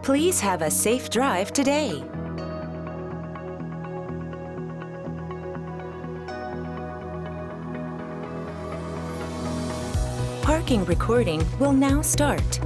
Please have a safe drive today. Parking recording will now start.